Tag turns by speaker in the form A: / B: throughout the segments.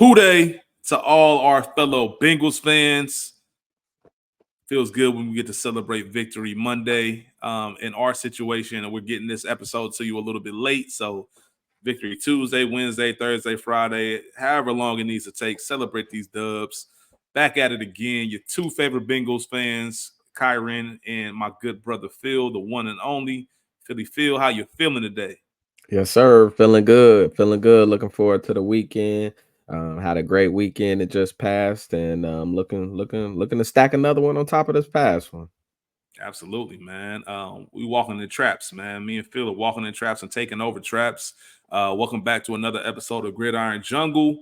A: Hooday to all our fellow Bengals fans. Feels good when we get to celebrate Victory Monday in our situation, and we're getting this episode to you a little bit late. So, Victory Tuesday, Wednesday, Thursday, Friday, however long it needs to take, celebrate these dubs. Back at it again. Your two favorite Bengals fans, Kyron and my good brother Phil, the one and only. Philly Phil, how you feeling today?
B: Yes, sir. Feeling good. Feeling good. Looking forward to the weekend. Had a great weekend. It just passed, and looking to stack another one on top of this past one.
A: Absolutely, man. We walking in traps, man. Me and Phil are walking in traps and taking over traps. Welcome back to another episode of Gridiron Jungle.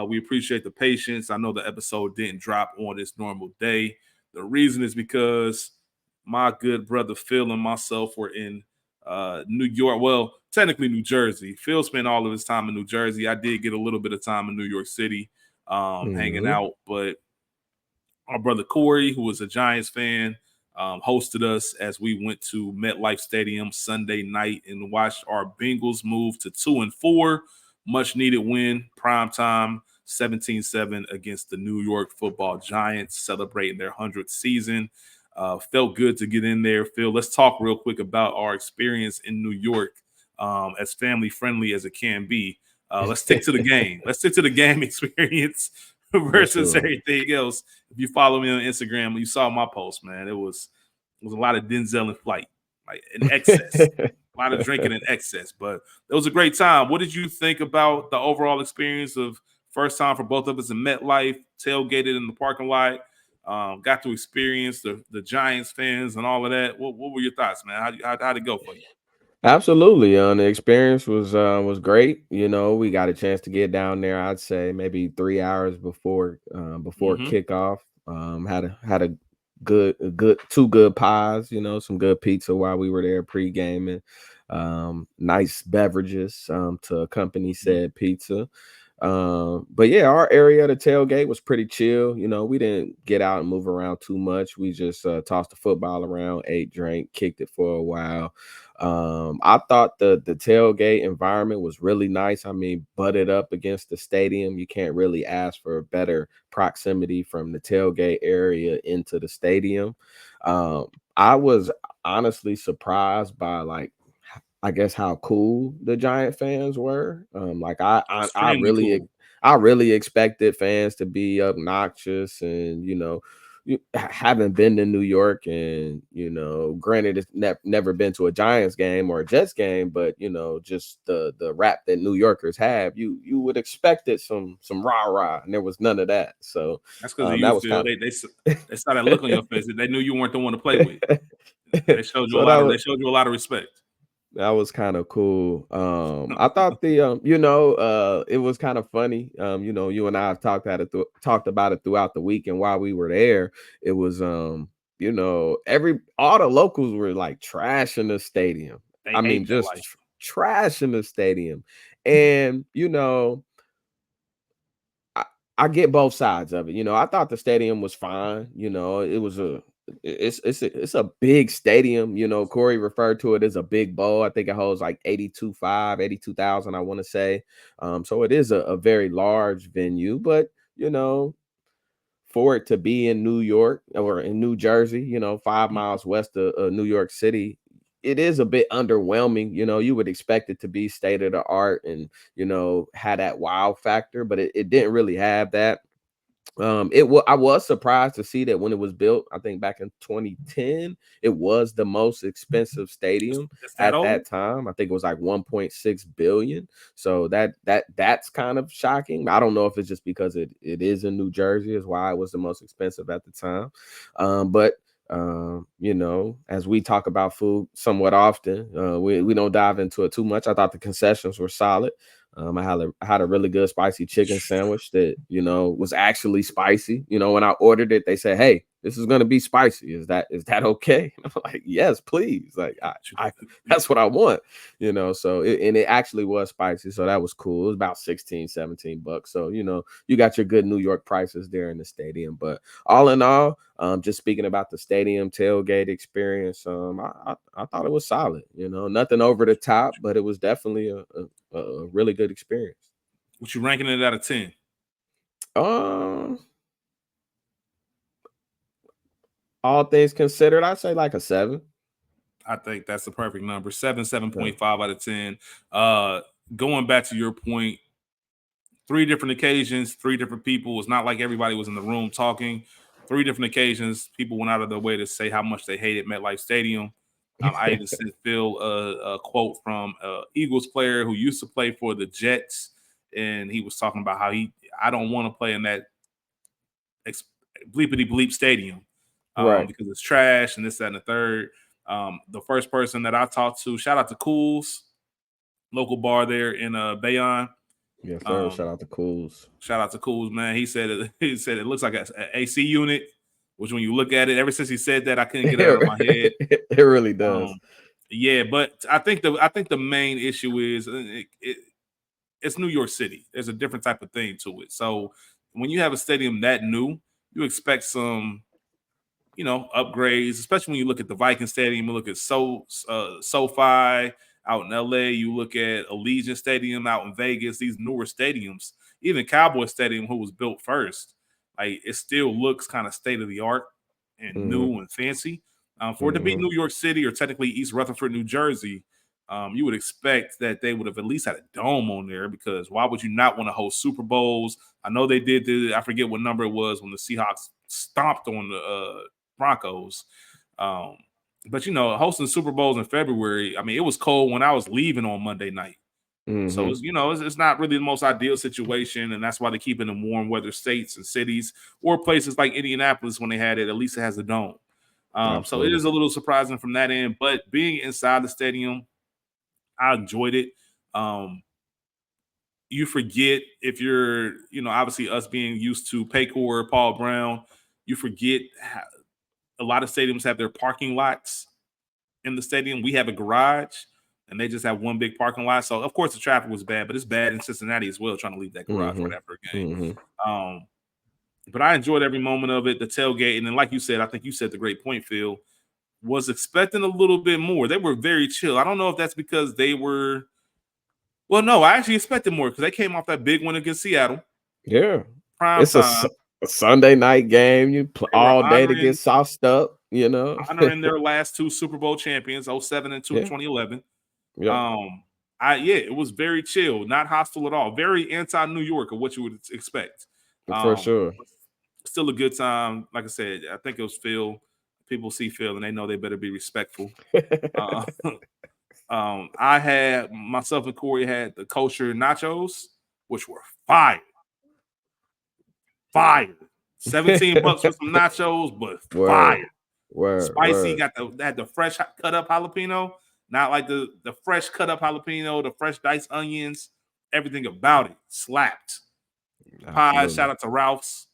A: We appreciate the patience. I know the episode didn't drop on this normal day. The reason is because my good brother Phil and myself were in New York. Well, technically New Jersey. Phil spent all of his time in New Jersey. I did get a little bit of time in New York City, hanging
B: Hmm.
A: out, but our brother Corey, who was a Giants fan, hosted us as we went to MetLife Stadium Sunday night and watched our Bengals move to 2-4. Much needed win, prime time, 17-7 against the New York football Giants, celebrating their 100th season. Felt good to get in there. Phil, let's talk real quick about our experience in New York, as family friendly as it can be. Let's stick to the game. Let's stick to the game experience
B: Yes,
A: versus
B: sir.
A: everything else. If you follow me on Instagram, you saw my post, man. It was a lot of Denzel in flight, like in excess, a lot of drinking in excess. But it was a great time. What did you think about the overall experience of first time for both of us in MetLife, tailgated in the parking lot, got to experience the Giants fans and all of that? What were your thoughts, man? How'd it go for you?
B: Absolutely. The experience was great. We got a chance to get down there. I'd say maybe 3 hours before
A: Mm-hmm.
B: kickoff. Had a good two good pies. Some good pizza while we were there pre-gaming. Nice beverages to accompany said pizza. But yeah, our area of the tailgate was pretty chill. We didn't get out and move around too much. We just tossed the football around, ate, drank, kicked it for a while. I thought the tailgate environment was really nice. I mean, butted up against the stadium. You can't really ask for better proximity from the tailgate area into the stadium. Um, I was honestly surprised by I guess how cool the Giant fans were. Like
A: Extremely cool.
B: I really expected fans to be obnoxious and haven't been to New York and granted it's never been to a Giants game or a Jets game, but just the rap that New Yorkers have, you would expect it some rah rah, and there was none of that. So
A: That's because of you,
B: that was
A: Phil.
B: kind
A: They saw that look on your face. They knew you weren't the one to play with.
B: of
A: They showed you a
B: so
A: lot of. They showed you a lot of respect.
B: that was kind of cool. I thought it was kind of funny. You and I have talked about it throughout the week, and while we were there, it was every all the locals were like trashing the stadium.
A: They
B: I mean,
A: hate
B: just
A: MetLife.
B: trashing the stadium, and I, I get both sides of it. I thought the stadium was fine. It was it's a big stadium. Corey referred to it as a big bowl. I think it holds like 82,000, I want to say. So it is a very large venue, but for it to be in New York or in New Jersey, 5 miles west of New York City, it is a bit underwhelming. You would expect it to be state of the art and had that wow factor, but it didn't really have that. I was surprised to see that when it was built, I think back in 2010, it was the most expensive
A: It's,
B: stadium
A: it's that
B: at
A: old.
B: that time. I think it was like 1.6 billion. So that's kind of shocking. I don't know if it's just because it is in New Jersey is why it was the most expensive at the time. But as we talk about food somewhat often, we don't dive into it too much. I thought the concessions were solid. I had a really good spicy chicken sandwich that was actually spicy. When I ordered it, they said, "Hey, this is gonna be spicy. Is that okay?" And I'm like, "Yes, please." Like I that's what I want. So it actually was spicy, so that was cool. It was about 16, 17 bucks. So you got your good New York prices there in the stadium. But all in all, just speaking about the stadium tailgate experience, I thought it was solid. Nothing over the top, but it was definitely a really good experience.
A: What you ranking it out of 10?
B: all things considered, I'd say like a 7.
A: I think that's the perfect number. 7,
B: Yeah.
A: 7.5 out of 10. Going back to your point, 3 different occasions, 3 different people. It's not like everybody was in the room talking. 3 different occasions, people went out of their way to say how much they hated MetLife Stadium. I even sent Phil a quote from an Eagles player who used to play for the Jets, and he was talking about how I don't want to play in that ex- bleepity bleep stadium
B: Right.
A: because it's trash and this, that, and the third. The first person that I talked to, shout out to Cools, local bar there in Bayonne.
B: Yes, sir.
A: Um,
B: Shout out to Cools.
A: Shout out to Cools, man. He said it looks like an AC unit, which when you look at it, ever since he said that, I couldn't get it out of my head.
B: It really does.
A: Yeah, but I think the main issue is it's New York City. There's a different type of thing to it. So when you have a stadium that new, you expect some upgrades, especially when you look at the Viking Stadium, you look at SoFi out in LA, you look at Allegiant Stadium out in Vegas, these newer stadiums, even Cowboy Stadium, who was built first, like it still looks kind of state of the art and
B: Hmm.
A: new and fancy. For it to be
B: Hmm.
A: New York City or technically East Rutherford, New Jersey, you would expect that they would have at least had a dome on there because why would you not want to host Super Bowls? I know they did. I forget what number it was when the Seahawks stomped on the Broncos. Um, but hosting Super Bowls in February, I mean, it was cold when I was leaving on Monday night. So
B: Hmm.
A: it's not really the most ideal situation, and that's why they keep it in warm weather states and cities or places like Indianapolis when they had it. At least it has a dome. So it
B: Absolutely.
A: is a little surprising from that end, but being inside the stadium, I enjoyed it. Um, you forget if you're, obviously us being used to Paycor, Paul Brown, you forget a lot of stadiums have their parking lots in the stadium. We have a garage, and they just have one big parking lot. So of course the traffic was bad, but it's bad in Cincinnati as well. Trying to leave that garage
B: Hmm.
A: right after a game.
B: Hmm.
A: Um, but I enjoyed every moment of it. The tailgate, and then like you said, I think you said the great point, Phil. Was expecting a little bit more. They were very chill. I don't know if that's because they were. Well, no, I actually expected more because they came off that big win against Seattle,
B: Yeah.
A: prime
B: It's a,
A: time.
B: a Sunday night game. You play
A: They were
B: all day to get sauced up, you know?
A: honoring their last 2 Super Bowl champions, '07 and
B: Yeah.
A: 2011.
B: Yeah.
A: Um, it was very chill, not hostile at all. Very anti-New York of what you would expect.
B: For
A: Um,
B: sure.
A: Still a good time. Like I said, I think it was Phil. People see Phil and they know they better be respectful. Uh, I had myself and Corey had the kosher nachos, which were fire, fire. $17 for some nachos, but fire.
B: Word. Word.
A: Spicy.
B: Word.
A: Got the fresh cut up jalapeno, not like the fresh cut up jalapeno, the fresh diced onions. Everything about it slapped. Pies.
B: Absolutely.
A: Shout out to Ralph's.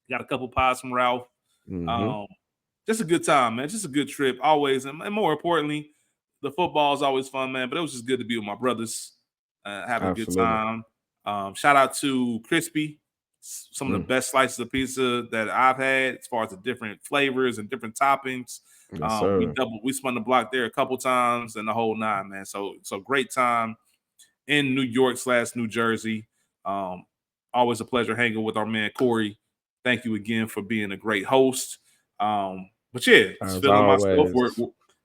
A: Got a couple pies from Ralph.
B: Hmm.
A: Um, just a good time, man. Just a good trip, always. And more importantly, the football is always fun, man. But it was just good to be with my brothers, have a good
B: Absolutely.
A: time. Shout out to Crispy, some of the
B: Mm.
A: best slices of pizza that I've had, as far as the different flavors and different toppings.
B: Yes,
A: We
B: sir.
A: we spun the block there a couple times and the whole nine, man. So great time in New York / New Jersey. Um, Always a pleasure hanging with our man Corey. Thank you again for being a great host. But yeah, it's
B: As
A: Phil and myself.
B: always.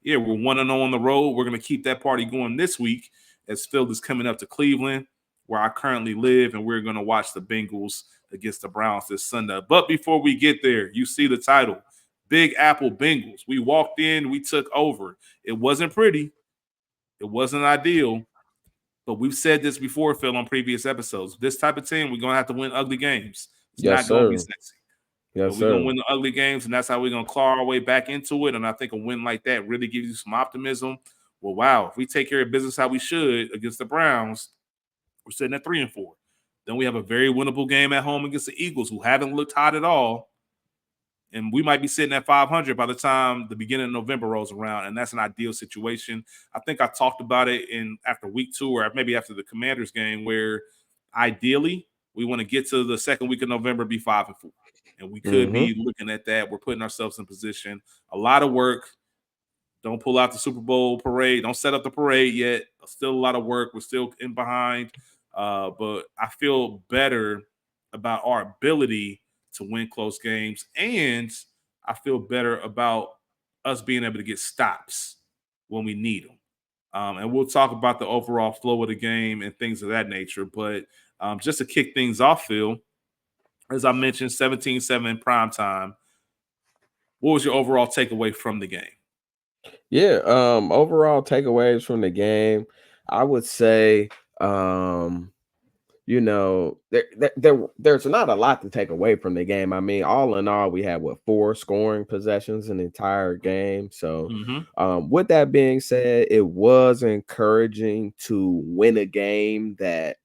A: We're 1-0 on the road. We're gonna keep that party going this week as Phil is coming up to Cleveland, where I currently live, and we're gonna watch the Bengals against the Browns this Sunday. But before we get there, you see the title. Big Apple Bengals. We walked in, we took over. It wasn't pretty, it wasn't ideal, but we've said this before, Phil, on previous episodes. This type of team, we're gonna have to win ugly games. It's
B: Yes,
A: not gonna be
B: sir.
A: sexy, but
B: Yes,
A: we're gonna
B: sir.
A: win the ugly games, and that's how we're gonna claw our way back into it. And I think a win like that really gives you some optimism. Well, wow, if we take care of business how we should against the Browns, we're sitting at 3-4. Then we have a very winnable game at home against the Eagles, who haven't looked hot at all, and we might be sitting at 500 by the time the beginning of November rolls around, and that's an ideal situation. I think I talked about it in after week 2 or maybe after the Commanders game, where ideally we want to get to the second week of November, be 5-4, and we could
B: Hmm.
A: be looking at that. We're putting ourselves in position. A lot of work. Don't pull out the Super Bowl parade. Don't set up the parade yet. Still a lot of work. We're still in behind, but I feel better about our ability to win close games. And I feel better about us being able to get stops when we need them. And we'll talk about the overall flow of the game and things of that nature. But just to kick things off, Phil, as I mentioned, 17-7 in prime time. What was your overall takeaway from the game?
B: Yeah, overall takeaways from the game, I would say, um, there's not a lot to take away from the game. I mean, all in all, we had four scoring possessions in the entire game. So,
A: Mm-hmm.
B: with that being said, it was encouraging to win a game that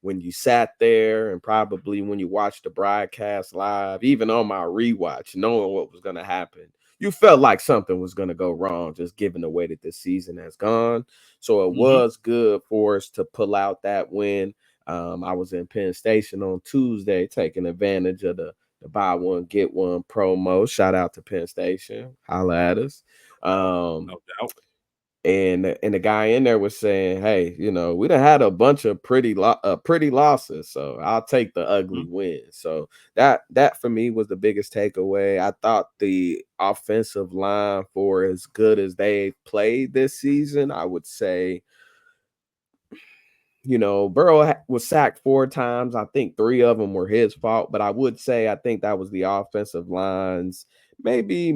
B: when you sat there and probably when you watched the broadcast live, even on my rewatch, knowing what was going to happen, you felt like something was going to go wrong, just given the way that this season has gone. So it
A: Mm-hmm.
B: was good for us to pull out that win. I was in Penn Station on Tuesday, taking advantage of the buy one get one promo. Shout out to Penn Station, holla at us. Um,
A: No doubt.
B: and the guy in there was saying, "Hey, we done had a bunch of pretty losses, so I'll take the ugly
A: Mhm.
B: win." So that for me was the biggest takeaway. I thought the offensive line, for as good as they played this season, I would say, Burrow was sacked 4 times. I think 3 of them were his fault, but I would say I think that was the offensive line's maybe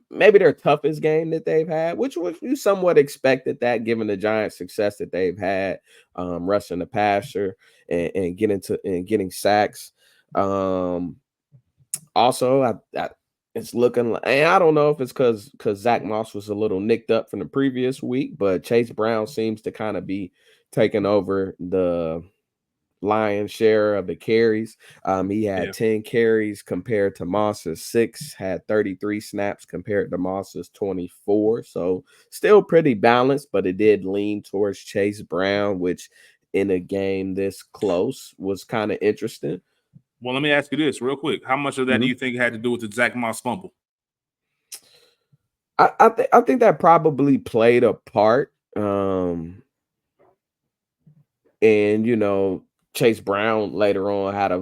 B: maybe their toughest game that they've had, which was you somewhat expected that given the Giants' success that they've had rushing the passer and getting sacks. Um, Also, I it's looking like, and I don't know if it's because Zach Moss was a little nicked up from the previous week, but Chase Brown seems to kind of be taking over the lion's share of the carries. He had
A: Yeah.
B: 10 carries compared to Moss's 6, had 33 snaps compared to Moss's 24. So still pretty balanced, but it did lean towards Chase Brown, which in a game this close was kind of interesting.
A: Well, let me ask you this real quick. How much of that do
B: Mhm.
A: you think had to do with the Zach Moss fumble?
B: I think that probably played a part. And Chase Brown later on had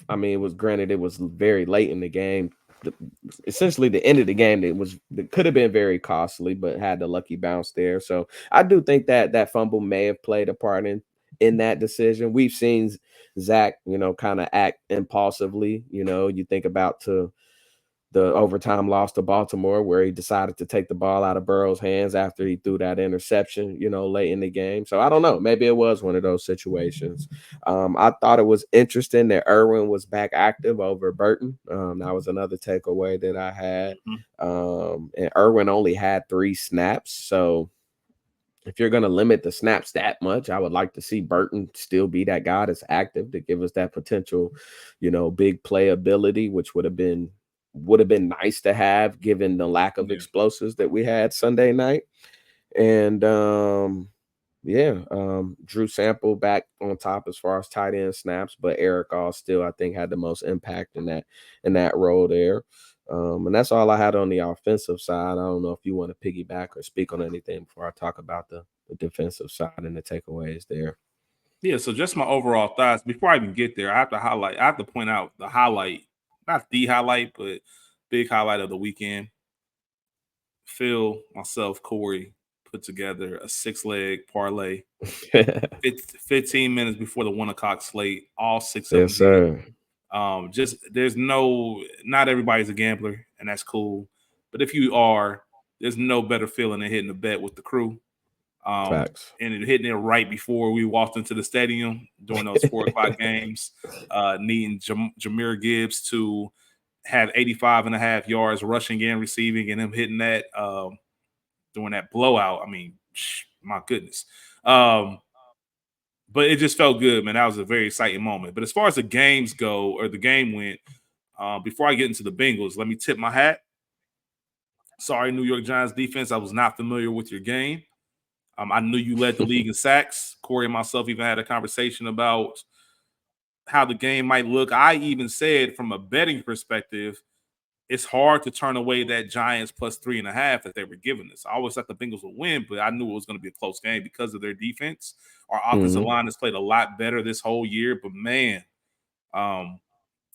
B: I mean, it was granted it was very late in the game. the- Essentially the end of the game that could have been very costly, but had the lucky bounce there. So I do think that that fumble may have played a part in that decision. We've seen Zach, kind of act impulsively. You think about to the overtime loss to Baltimore, where he decided to take the ball out of Burrow's hands after he threw that interception, late in the game. So I don't know. Maybe it was one of those situations. I thought it was interesting that Irwin was back active over Burton. That was another takeaway that I had.
A: Mhm.
B: And Irwin only had 3 snaps. So if you're going to limit the snaps that much, I would like to see Burton still be that guy that's active to give us that potential, big playability, which would have been nice to have given the lack of
A: Yeah.
B: explosives that we had Sunday night. And yeah, Drew Sample back on top as far as tight end snaps, but Eric All still I think had the most impact in that role there. And that's all I had on the offensive side. I don't know if you want to piggyback or speak on anything before I talk about the defensive side and the takeaways there.
A: Yeah. So just my overall thoughts before I even get there, I have to highlight. I have to point out the highlight, not the highlight, but big highlight of the weekend. Phil, myself, Corey put together a 6-leg parlay. 15 minutes before the 1 o'clock slate, all 6 of
B: Yes,
A: them hit.
B: sir.
A: Just there's not everybody's a gambler, and that's cool. But if you are, there's no better feeling than hitting the bet with the crew.
B: Facts.
A: And it hitting it right before we walked into the stadium during those 4 o'clock games, needing Jameer Gibbs to have 85 and a half yards rushing and receiving, and him hitting that during that blowout. I mean, my goodness. Um, but it just felt good, man. That was a very exciting moment. But as far as the games go, or the game went, before I get into the Bengals, let me tip my hat. Sorry, New York Giants defense. I was not familiar with your game. I knew you led the league in sacks. Corey and myself even had a conversation about how the game might look. I even said, from a betting perspective, it's hard to turn away that Giants plus 3.5 that they were giving us. I always thought the Bengals would win, but I knew it was going to be a close game because of their defense. Our offensive
B: Hmm.
A: line has played a lot better this whole year, but man, um,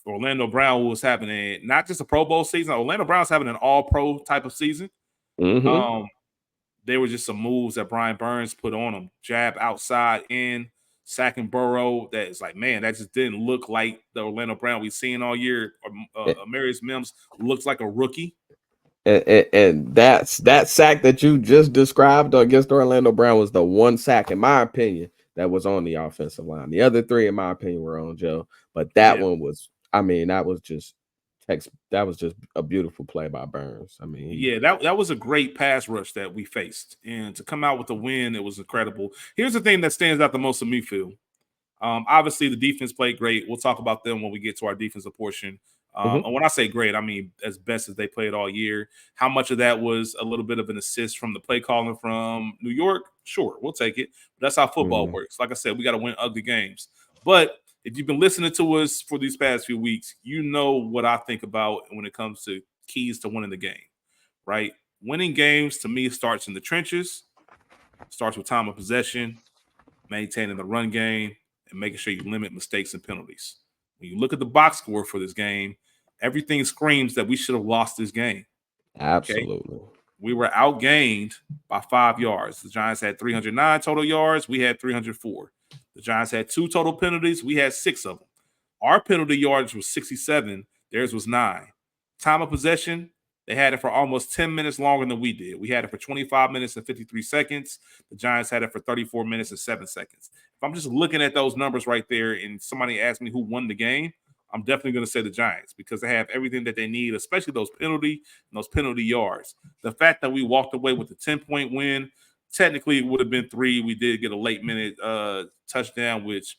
A: Orlando Brown was having not just a Pro Bowl season. Orlando Brown's having an All Pro type of season.
B: Mm-hmm.
A: There were just some moves that Brian Burns put on him. Jab outside in, sacking Burrow. That is like, man, that just didn't look like the Orlando Brown we've seen all year. Amarius Mims looks like a rookie.
B: And that sack that you just described against Orlando Brown was the one sack, in my opinion, that was on the offensive line. The other three, in my opinion, were on Joe. But that one was, I mean, that was just a beautiful play by Burns. I mean,
A: that was a great pass rush that we faced. And to come out with a win, it was incredible. Here's the thing that stands out the most to me, Phil. Obviously, the defense played great. We'll talk about them when we get to our defensive portion. And when I say great, I mean as best as they played all year. How much of that was a little bit of an assist from the play calling from New York? Sure, we'll take it. But that's how football works. Like I said, we got to win ugly games. But if you've been listening to us for these past few weeks, you know what I think about when it comes to keys to winning the game, right? Winning games to me starts in the trenches, starts with time of possession, maintaining the run game, and making sure you limit mistakes and penalties. When you look at the box score for this game, everything screams that we should have lost this game.
B: absolutely.
A: Okay? We were outgained by 5 yards. The Giants had 309 total yards. We had 304. The Giants had 2 total penalties. We had 6 of them. Our penalty yards was 67. Theirs was 9. Time of possession, they had it for almost 10 minutes longer than we did. We had it for 25 minutes and 53 seconds. The Giants had it for 34 minutes and 7 seconds. If I'm just looking at those numbers right there and somebody asks me who won the game, I'm definitely going to say the Giants because they have everything that they need, especially those penalty yards. The fact that we walked away with a 10-point win, technically it would have been 3. We did get a late minute touchdown, which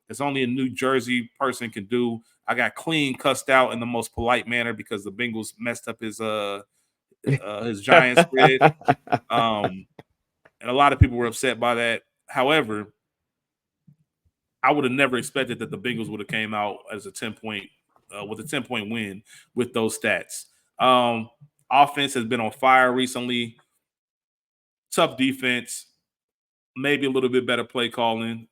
A: is only a New Jersey person can do. I got clean cussed out in the most polite manner because the Bengals messed up his Giant spread. And a lot of people were upset by that. However, I would have never expected that the Bengals would have came out as a 10-point with a 10-point win with those stats. Offense has been on fire recently. Tough defense, maybe a little bit better play calling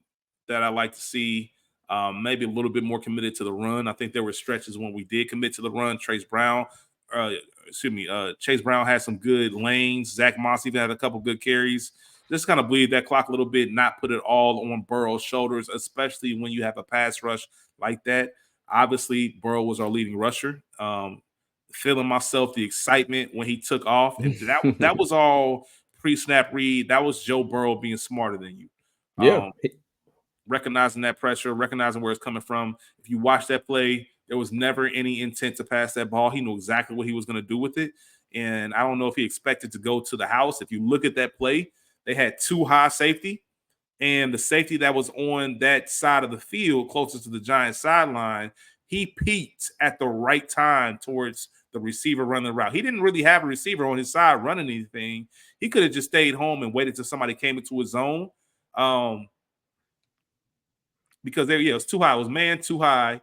A: that I like to see. Maybe a little bit more committed to the run. I think there were stretches when we did commit to the run. Chase Brown had some good lanes. Zach Moss even had a couple good carries. Just kind of bleed that clock a little bit, not put it all on Burrow's shoulders, especially when you have a pass rush like that. Obviously, Burrow was our leading rusher. Feeling myself the excitement when he took off, and that was all pre-snap read. That was Joe Burrow being smarter than you.
B: Yeah.
A: Recognizing that pressure, recognizing where it's coming from. If you watch that play, there was never any intent to pass that ball. He knew exactly what he was going to do with it. And I don't know if he expected to go to the house. If you look at that play, they had 2 high safety. And the safety that was on that side of the field, closest to the Giants sideline, he peaked at the right time towards the receiver running the route. He didn't really have a receiver on his side running anything. He could have just stayed home and waited till somebody came into his zone. Because it was too high. It was man too high.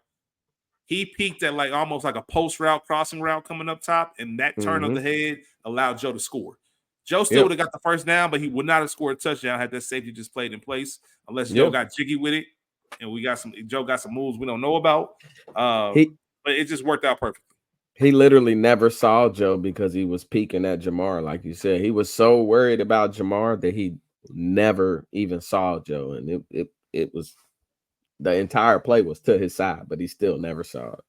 A: He peaked at like almost like a post route, crossing route coming up top, and that turn of the head allowed Joe to score. Joe still would have got the first down, but he would not have scored a touchdown had that safety just played in place, unless Joe got jiggy with it, and Joe got some moves we don't know about. But it just worked out perfectly.
B: He literally never saw Joe because he was peeking at Jamar, like you said. He was so worried about Jamar that he never even saw Joe, and it was the entire play was to his side, but he still never saw it.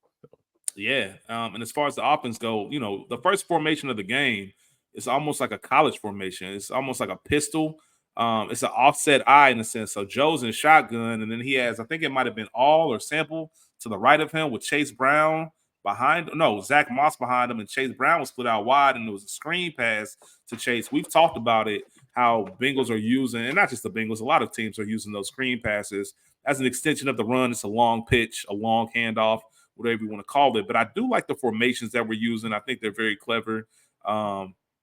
A: Yeah, and as far as the offense go, the first formation of the game is almost like a college formation. It's almost like a pistol. It's an offset eye in a sense. So Joe's in shotgun, and then he has, I think it might have been all or sample to the right of him with Chase Brown Zach Moss behind him, and Chase Brown was split out wide, and it was a screen pass to Chase. We've talked about it, how Bengals are using, and not just the Bengals, a lot of teams are using those screen passes as an extension of the run. It's a long pitch, a long handoff, whatever you want to call it. But I do like the formations that we're using. I think they're very clever.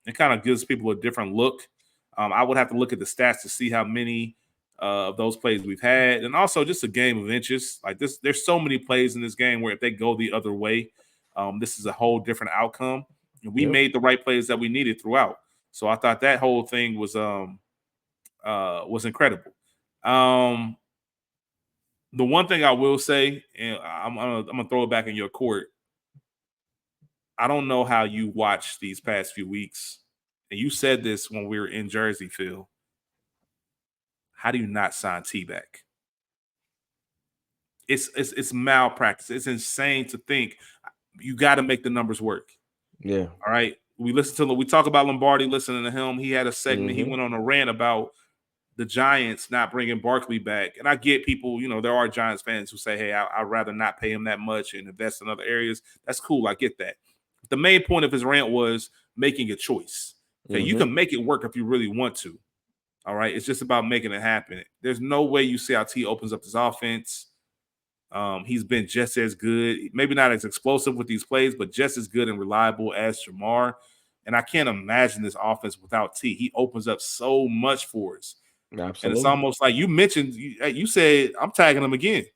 A: It kind of gives people a different look. I would have to look at the stats to see how many of those plays we've had, and also just a game of inches. Like this, there's so many plays in this game where if they go the other way, this is a whole different outcome. And we made the right plays that we needed throughout. So I thought that whole thing was incredible. The one thing I will say, and I'm gonna throw it back in your court. I don't know how you watched these past few weeks, and you said this when we were in Jersey, Phil. How do you not sign T back? It's malpractice. It's insane to think you got to make the numbers work.
B: Yeah.
A: All right. We talk about Lombardi listening to him. He had a segment. He
B: Mm-hmm.
A: went on a rant about the Giants not bringing Barkley back. And I get people, there are Giants fans who say, hey, I'd rather not pay him that much and invest in other areas. That's cool. I get that. The main point of his rant was making a choice. Okay. You
B: Mm-hmm.
A: can make it work if you really want to. All right. It's just about making it happen. There's no way you see how T opens up this offense. He's been just as good, maybe not as explosive with these plays, but just as good and reliable as Jamar. And I can't imagine this offense without T. He opens up so much for us. And it's
B: Absolutely.
A: almost like you mentioned, you said, I'm tagging him again.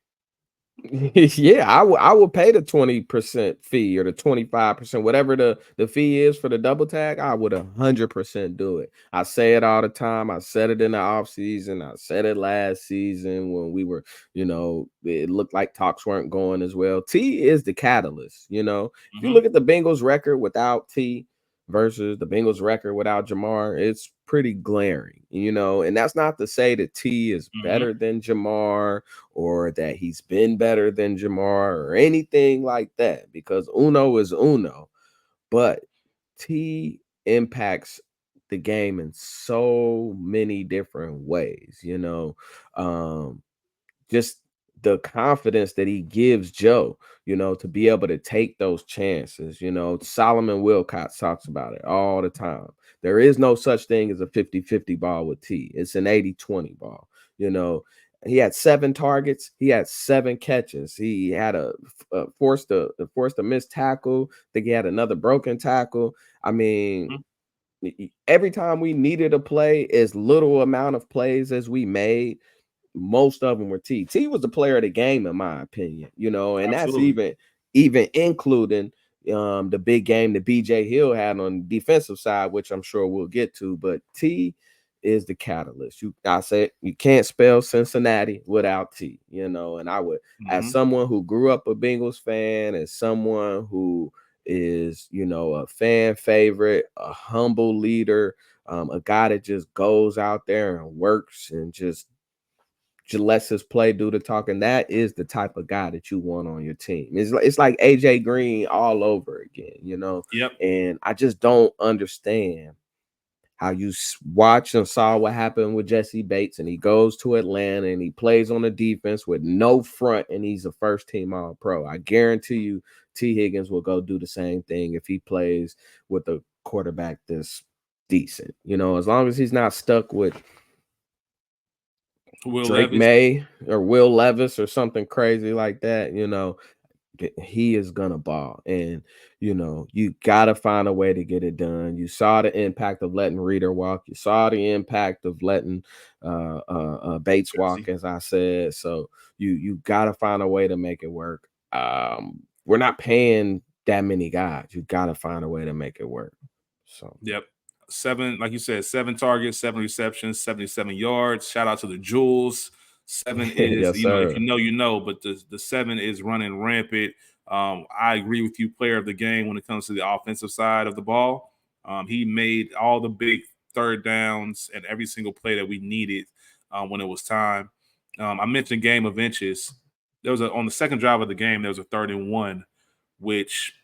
B: Yeah, I would pay the 20% fee or the 25%, whatever the fee is for the double tag. I would 100% do it. I say it all the time. I said it in the off season. I said it last season when we were, it looked like talks weren't going as well. T is the catalyst. If you
A: Mm-hmm.
B: look at the Bengals record without T versus the Bengals record without Jamar, it's pretty glaring, and that's not to say that T is
A: Mm-hmm.
B: better than Jamar or that he's been better than Jamar or anything like that, because Uno is Uno. But T impacts the game in so many different ways, just the confidence that he gives Joe, to be able to take those chances. Solomon Wilcox talks about it all the time. There is no such thing as a 50-50 ball with T. It's an 80-20 ball. He had 7 targets. He had 7 catches. He had forced a missed tackle. I think he had another broken tackle. I mean, every time we needed a play, as little amount of plays as we made, most of them were T. T was the player of the game, in my opinion, and that's
A: Absolutely.
B: even including the big game that BJ Hill had on the defensive side, which I'm sure we'll get to. But T is the catalyst. I said you can't spell Cincinnati without T, and I would, as
A: Mm-hmm.
B: someone who grew up a Bengals fan, as someone who is, a fan favorite, a humble leader, a guy that just goes out there and works and just lets his play do the talking. That is the type of guy that you want on your team. It's like AJ Green all over again,
A: Yep.
B: and I just don't understand how you watch and saw what happened with Jesse Bates, and he goes to Atlanta and he plays on the defense with no front, and he's a first team all pro. I guarantee you T. Higgins will go do the same thing if he plays with a quarterback that's decent, as long as he's not stuck with
A: Will
B: Drake
A: Levis.
B: May or Will Levis or something crazy like that, he is gonna ball. And you gotta find a way to get it done. You saw the impact of letting Reader walk, you saw the impact of letting Bates walk,
A: Jesse.
B: as I said. So you gotta find a way to make it work. We're not paying that many guys. You gotta find a way to make it work. So
A: Yep. 7, like you said, 7 targets, 7 receptions, 77 yards. Shout out to the Jewels. 7 is,
B: yes,
A: if
B: sir.
A: you know, but the 7 is running rampant. I agree with you, player of the game, when it comes to the offensive side of the ball. He made all the big third downs and every single play that we needed when it was time. I mentioned game of inches. There was on the second drive of the game, there was a 3rd-and-1, which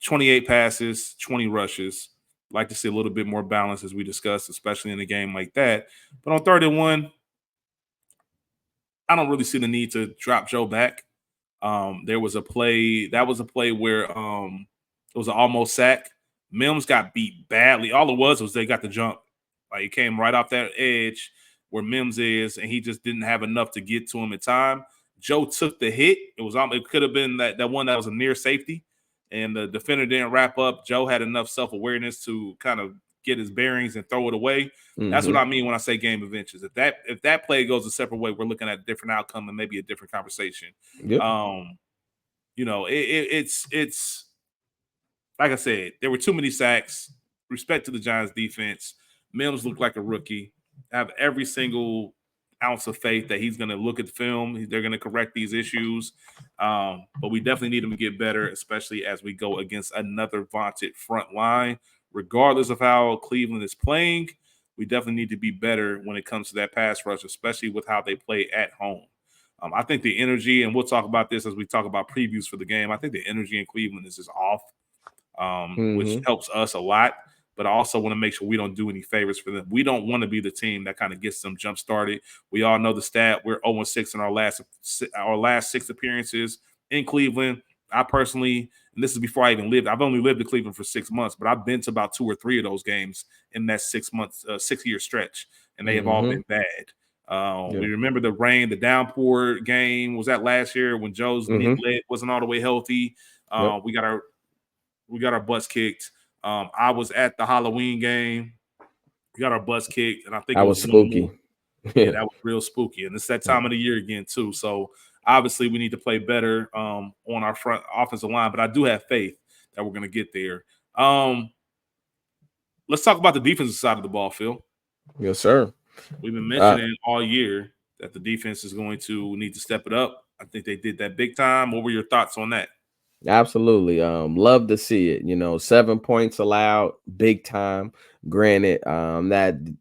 A: 28 passes, 20 rushes. Like to see a little bit more balance, as we discussed, especially in a game like that. But on 3rd-and-1, I don't really see the need to drop Joe back. There was a play where it was an almost sack. Mims got beat badly. All it was they got the jump. Like it came right off that edge where Mims is, and he just didn't have enough to get to him in time. Joe took the hit. It could have been that one that was a near safety, and the defender didn't wrap up. Joe had enough self-awareness to kind of get his bearings and throw it away. That's what
B: Mm-hmm.
A: I mean when I say game of inches. If that play goes a separate way, we're looking at a different outcome and maybe a different conversation.
B: Yep.
A: Um, it's like I said, there were too many sacks. Respect to the Giants defense. Mims looked like a rookie. Have every single ounce of faith that he's going to look at the film. They're going to correct these issues. But we definitely need him to get better, especially as we go against another vaunted front line. Regardless of how Cleveland is playing, we definitely need to be better when it comes to that pass rush, especially with how they play at home. I think the energy, and we'll talk about this as we talk about previews for the game. I think the energy in Cleveland is just off, which
B: Mm-hmm.
A: helps us a lot. But I also want to make sure we don't do any favors for them. We don't want to be the team that kind of gets them jump started. We all know the stat. We're 0-6 in our last 6 appearances in Cleveland. I personally, and this is before I even lived, I've only lived in Cleveland for 6 months, but I've been to about 2 or 3 of those games in that 6-year stretch, and they have all
B: Mm-hmm.
A: been bad.
B: Yeah.
A: We remember the rain, the downpour game. Was that last year when Joe's
B: Mm-hmm.
A: leg wasn't all the way healthy?
B: Yep.
A: We got our butts kicked. I was at the Halloween game. We got our butts kicked, and I think
B: That
A: it
B: was
A: was one more.
B: spooky.
A: Yeah,
B: Yeah.
A: that was real spooky, and it's that
B: Yeah.
A: time of the year again too. So obviously, we need to play better on our front offensive line. But I do have faith that we're going to get there. Um, let's talk about the defensive side of the ball, Phil.
B: Yes, sir.
A: We've been
B: Uh,
A: mentioning all year that the defense is going to need to step it up. I think they did that big time. What were your thoughts on that?
B: Absolutely. Love to see it. 7 points allowed, big time. Granted, that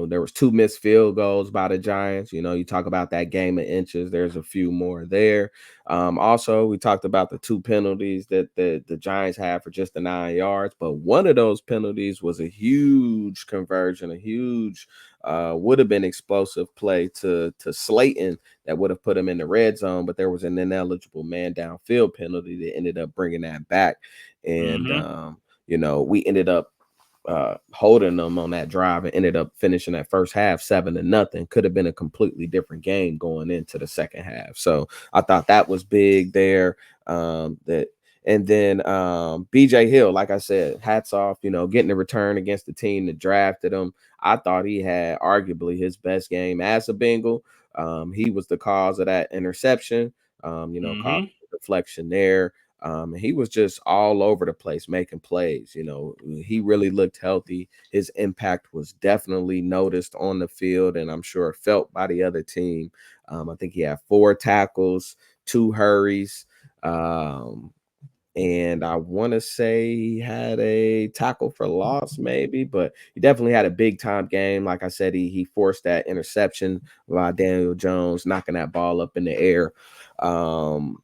B: there was 2 missed field goals by the Giants. You talk about that game of inches. There's a few more there. Also, we talked about the 2 penalties that the Giants had for just the 9 yards, but one of those penalties was a huge conversion, a huge would have been explosive play to Slayton that would have put him in the red zone, but there was an ineligible man downfield penalty that ended up bringing that back. And,
A: Mm-hmm.
B: we ended up holding them on that drive and ended up finishing that first half 7-0. Could have been a completely different game going into the second half. So I thought that was big there. That and then BJ Hill, like I said, hats off, getting a return against the team that drafted him. I thought he had arguably his best game as a Bengal. He was the cause of that interception, caused
A: Mm-hmm.
B: deflection there. And he was just all over the place making plays. He really looked healthy. His impact was definitely noticed on the field, and I'm sure felt by the other team. I think he had 4 tackles, 2 hurries. And I want to say he had a tackle for loss, maybe, but he definitely had a big time game. Like I said, he forced that interception by Daniel Jones, knocking that ball up in the air. Osai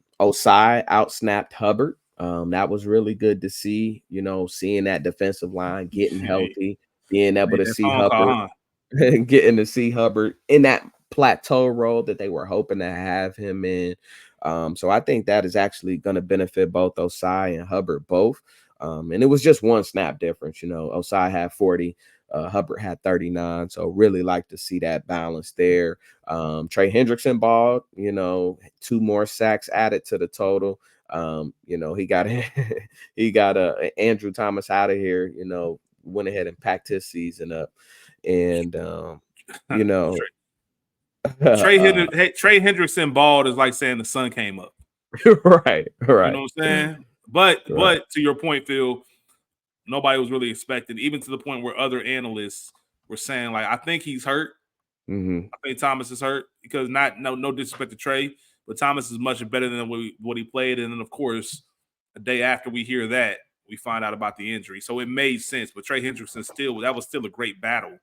B: outsnapped Hubbard. That was really good to see, seeing that defensive line getting
A: Hey,
B: healthy, being able
A: made
B: to
A: that
B: see
A: phone call,
B: Hubbard
A: huh?
B: getting to see Hubbard in that plateau role that they were hoping to have him in. So I think that is actually going to benefit both Osai and Hubbard both. And it was just one snap difference. Osai had 40, Hubbard had 39. So really like to see that balance there. Trey Hendrickson balled, 2 more sacks added to the total. He got he got Andrew Thomas out of here, went ahead and packed his season up. And you know, uh,
A: Trey Hendrickson bald is like saying the sun came up.
B: right,
A: You know
B: right,
A: what I'm saying? But
B: right.
A: but to your point, Phil, nobody was really expecting, even to the point where other analysts were saying, like, I think he's hurt.
B: Hmm.
A: I think Thomas is hurt because no disrespect to Trey, but Thomas is much better than what he played. And then of course, a day after we hear that, we find out about the injury. So it made sense. But Trey Hendrickson that was still a great battle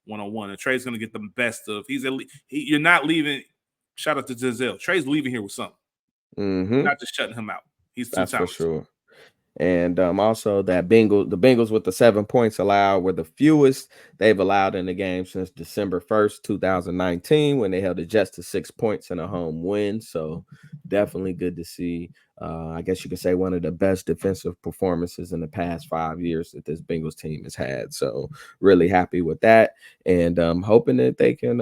A: 1-on-1. And Trey's gonna get the best of you're not leaving. Shout out to Giselle. Trey's leaving here with something. You're
B: Hmm.
A: not just shutting him out. He's too
B: That's for
A: talented.
B: sure. And also the Bengals with the 7 points allowed were the fewest they've allowed in the game since December 1st, 2019, when they held it just to 6 points in a home win. So definitely good to see. I guess you could say one of the best defensive performances in the past 5 years that this Bengals team has had. So really happy with that, and hoping that they can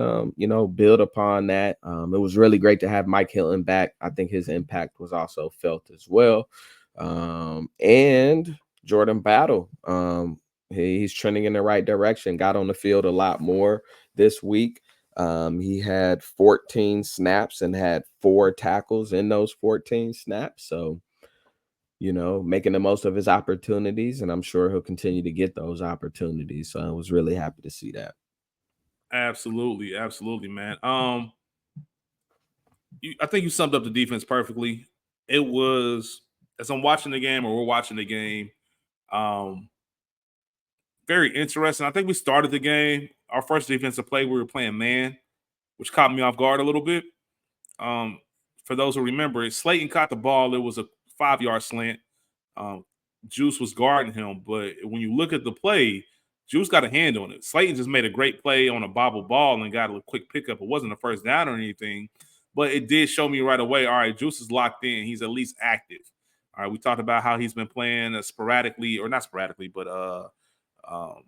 B: build upon that. It was really great to have Mike Hilton back. I think his impact was also felt as well. And Jordan Battle. He's trending in the right direction. Got on the field a lot more this week. He had 14 snaps and had 4 tackles in those 14 snaps. So, making the most of his opportunities, and I'm sure he'll continue to get those opportunities. So I was really happy to see that.
A: Absolutely, absolutely, man. I think you summed up the defense perfectly. It was as I'm watching the game, or we're watching the game. Um, Very interesting. I think we started the game. Our first defensive play, we were playing man, which caught me off guard a little bit. Um, for those who remember, Slayton caught the ball. It was a 5-yard slant. Um, Juice was guarding him, but when you look at the play, Juice got a hand on it. Slayton just made a great play on a bobble ball and got a quick pickup. It wasn't a first down or anything, but it did show me right away. All right, Juice is locked in. He's at least active. All right, we talked about how he's been playing sporadically, or not sporadically, but um,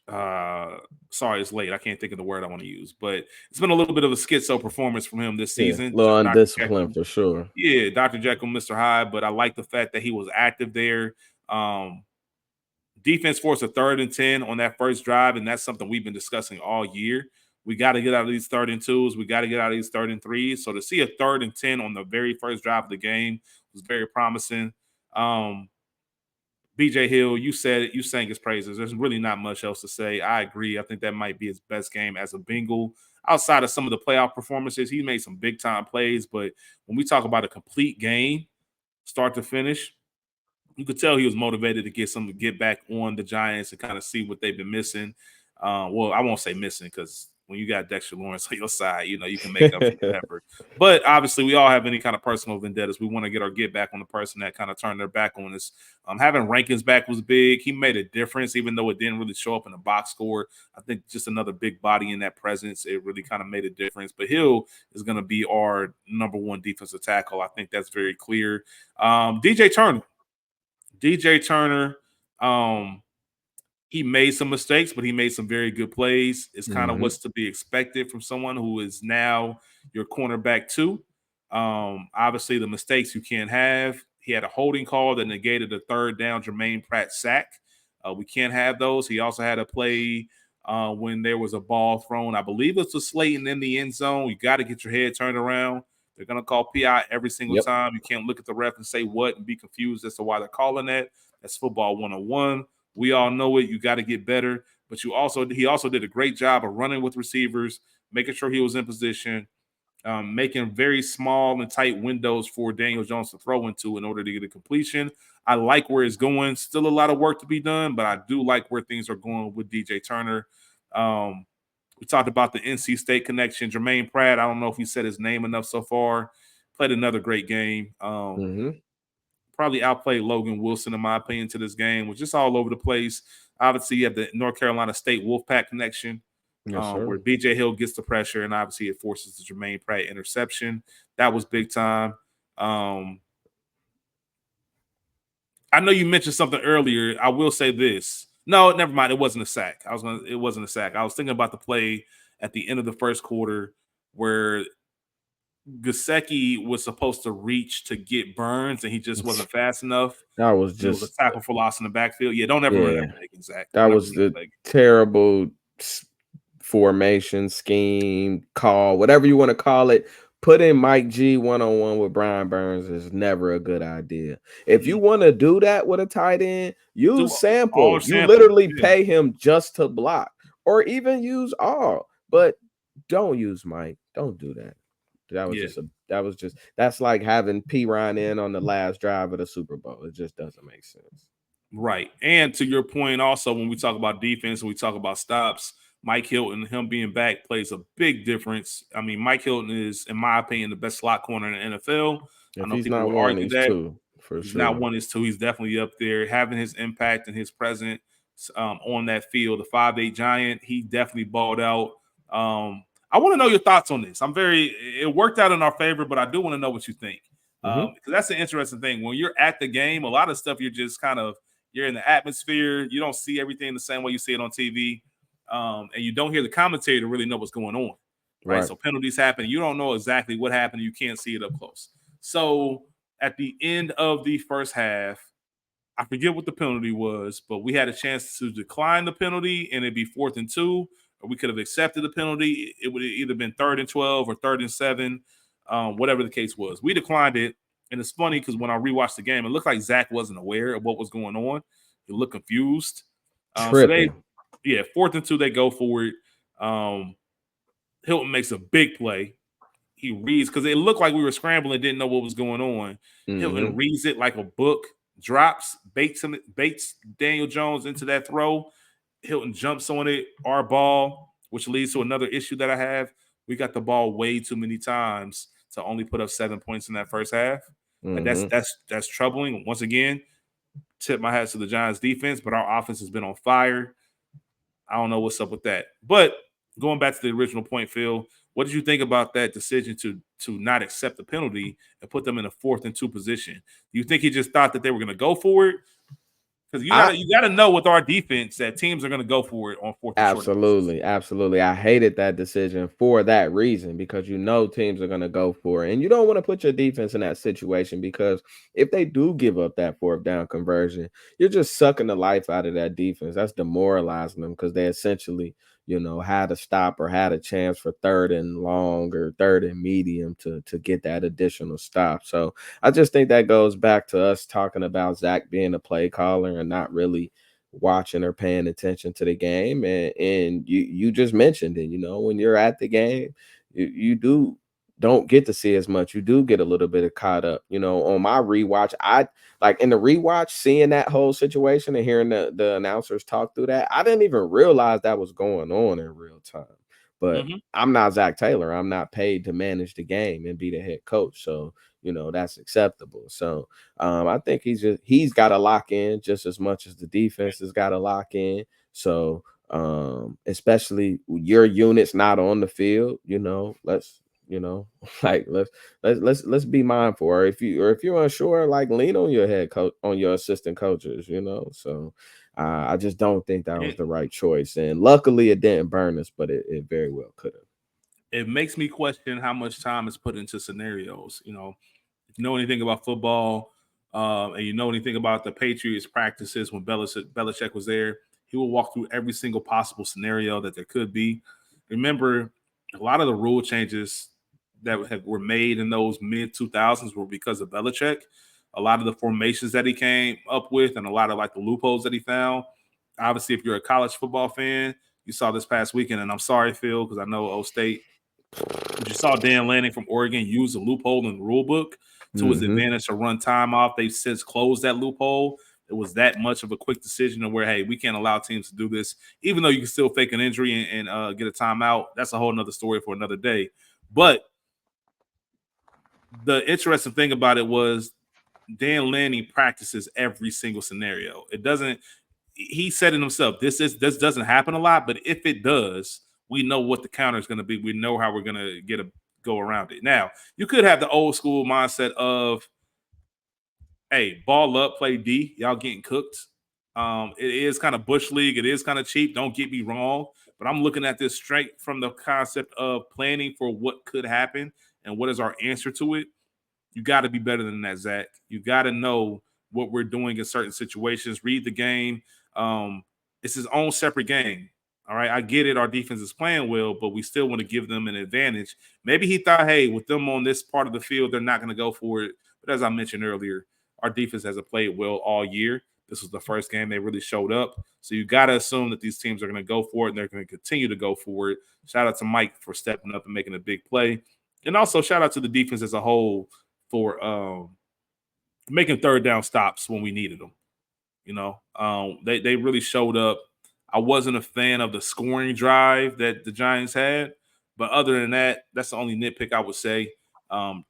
A: uh sorry it's late, I can't think of the word I want to use, but it's been a little bit of a schizo performance from him this
B: Yeah, a
A: season.
B: little
A: Dr.
B: undisciplined
A: Jekyll,
B: for sure.
A: yeah, Dr. Jekyll, Mr. Hyde, but I like the fact that he was active there. um Defense forced a 3rd and 10 on that first drive, and that's something we've been discussing all year. We got to get out of these 3rd and 2s. We got to get out of these 3rd and 3s. So to see a 3rd and 10 on the very first drive of the game was very promising. BJ Hill, you said it, you sang his praises. There's really not much else to say. I agree. I think that might be his best game as a Bengal. Outside of some of the playoff performances, he made some big time plays. But when we talk about a complete game, start to finish, you could tell he was motivated to get back on the Giants and kind of see what they've been missing. Well, I won't say missing, because when you got Dexter Lawrence on your side, you can make up for whatever. But obviously, we all have any kind of personal vendettas. We want to get back on the person that kind of turned their back on us. Having Rankins back was big. He made a difference, even though it didn't really show up in the box score. I think just another big body in that presence, it really kind of made a difference. But Hill is going to be our number one defensive tackle. I think that's very clear. DJ Turner. DJ Turner, he made some mistakes, but he made some very good plays. It's kind of
B: Hmm.
A: what's to be expected from someone who is now your cornerback too. Obviously, the mistakes you can't have. He had a holding call that negated a 3rd down Jermaine Pratt sack. We can't have those. He also had a play when there was a ball thrown. I believe it's a Slayton in the end zone. You got to get your head turned around. They're going to call PI every single
B: Yep.
A: time. You can't look at the ref and say what and be confused as to why they're calling that. That's football 101. We all know it. You got to get better. But he also did a great job of running with receivers, making sure he was in position, making very small and tight windows for Daniel Jones to throw into in order to get a completion. I like where it's going. Still a lot of work to be done, but I do like where things are going with DJ Turner. Um, we talked about the NC State connection. Jermaine Pratt, I don't know if he said his name enough so far. Played another great game.
B: Hmm.
A: Probably outplayed Logan Wilson, in my opinion, to this game. Was just all over the place. Obviously, you have the North Carolina State Wolfpack connection,
B: Yes, sir.
A: where BJ Hill gets the pressure, and obviously it forces the Jermaine Pratt interception. That was big time. Um, I know you mentioned something earlier. I will say this. No, never mind. It wasn't a sack. It wasn't a sack. I was thinking about the play at the end of the first quarter where Gesicki was supposed to reach to get Burns, and he just wasn't fast enough.
B: That was
A: It was a
B: just,
A: tackle for loss in the backfield. Yeah, don't ever run
B: yeah,
A: that play again, Zach.
B: that
A: Don't ever
B: was
A: run that
B: the
A: play again.
B: terrible formation, scheme, call, whatever you want to call it. Putting Mike G one-on-one with Brian Burns is never a good idea. If you want to do that with a tight end,
A: Do
B: use
A: all
B: sample. You
A: sample.
B: literally
A: Yeah.
B: pay him just to block, or even use all, but don't use Mike. Don't do that.
A: Yeah.
B: That's like having P Ryan in on the last drive of the Super Bowl. It just doesn't make sense.
A: Right. And to your point, also, when we talk about defense and we talk about stops, Mike Hilton, him being back, plays a big difference. I mean, Mike Hilton is, in my opinion, the best slot corner in the NFL. I
B: If
A: know
B: he's
A: people
B: not
A: will
B: one,
A: argue
B: he's
A: that.
B: two for
A: He's not
B: sure.
A: one, he's two. He's definitely up there. Having his impact and his presence on that field, the 5'8" giant, he definitely balled out. I want to know your thoughts on this. It worked out in our favor, but I do want to know what you think.
B: Hmm.
A: Because that's an interesting thing. When you're at the game, a lot of stuff you're just kind of, you're in the atmosphere. You don't see everything the same way you see it on TV. And you don't hear the commentator to really know what's going on. Right.
B: Right.
A: So penalties happen. You don't know exactly what happened. You can't see it up close. So at the end of the first half, I forget what the penalty was, but we had a chance to decline the penalty and it'd be 4th and 2, or we could have accepted the penalty. It would have either been 3rd and 12 or 3rd and 7, whatever the case was. We declined it. And it's funny because when I rewatched the game, it looked like Zach wasn't aware of what was going on. He looked confused. So
B: Tripping.
A: 4th and 2, they go for it. Um, Hilton makes a big play. He reads because it looked like we were scrambling, didn't know what was going on. Hilton
B: Mm-hmm.
A: reads it like a book, drops, baits Daniel Jones into that throw. Hilton jumps on it, our ball, which leads to another issue that I have. We got the ball way too many times to only put up 7 points in that first half. Like
B: Mm-hmm.
A: that's troubling. Once again, tip my hat to the Giants defense, but our offense has been on fire. I don't know what's up with that. But going back to the original point, Phil, what did you think about that decision to not accept the penalty and put them in a 4th and 2 position? Do you think he just thought that they were going to go for it? Because
B: I
A: you gotta know with our defense that teams are going to go for it on 4th and short downs.
B: Absolutely, absolutely. I hated that decision for that reason because you know teams are going to go for it. And you don't want to put your defense in that situation because if they do give up that 4th down conversion, you're just sucking the life out of that defense. That's demoralizing them because they essentially, had a stop or had a chance for 3rd and long or 3rd and medium to get that additional stop. So I just think that goes back to us talking about Zach being a play caller and not really watching or paying attention to the game. And you just mentioned it, when you're at the game, you don't get to see as much. You do get a little bit of caught up. On my rewatch, I like in the rewatch, seeing that whole situation and hearing the announcers talk through that, I didn't even realize that was going on in real time. But
A: Mm-hmm.
B: I'm not Zach Taylor. I'm not paid to manage the game and be the head coach. So, that's acceptable. So I think he's got to lock in just as much as the defense has got to lock in. So especially your unit's not on the field, let's like let's be mindful. Or if you're unsure, like lean on your head coach, on your assistant coaches. So I just don't think that was
A: It,
B: the right choice. And luckily it didn't burn us, but it very well could have.
A: it makes me question how much time is put into scenarios. If you know anything about football, and you know anything about the Patriots practices when Belichick was there, he will walk through every single possible scenario that there could be. Remember, a lot of the rule changes that were made in those mid 2000s were because of Belichick. A lot of the formations that he came up with, and a lot of like the loopholes that he found. Obviously, if you're a college football fan, you saw this past weekend, and I'm sorry, Phil, because I know O State, but you saw Dan Lanning from Oregon use a loophole in the rule book to his
B: Mm-hmm.
A: advantage to run time off. They've since closed that loophole. It was that much of a quick decision to where, hey, we can't allow teams to do this, even though you can still fake an injury and get a timeout. That's a whole nother story for another day. But the interesting thing about it was Dan Lanning practices every single scenario. It doesn't. He said it himself. This doesn't happen a lot, but if it does, we know what the counter is going to be. We know how we're going to go around it. Now, you could have the old school mindset of, hey, ball up, play D. Y'all getting cooked. It is kind of bush league. It is kind of cheap. Don't get me wrong, but I'm looking at this straight from the concept of planning for what could happen and what is our answer to it. You got to be better than that, Zach. You got to know what we're doing in certain situations. Read the game. Um, it's his own separate game. All right, I get it. Our defense is playing well, but we still want to give them an advantage. Maybe he thought, hey, with them on this part of the field, they're not going to go for it. But as I mentioned earlier, our defense hasn't played well all year. This was the first game they really showed up. So you got to assume that these teams are going to go for it and they're going to continue to go for it. Shout out to Mike for stepping up and making a big play. And also shout out to the defense as a whole for making 3rd down stops when we needed them. They really showed up. I wasn't a fan of the scoring drive that the Giants had, but other than that, that's the only nitpick I would say.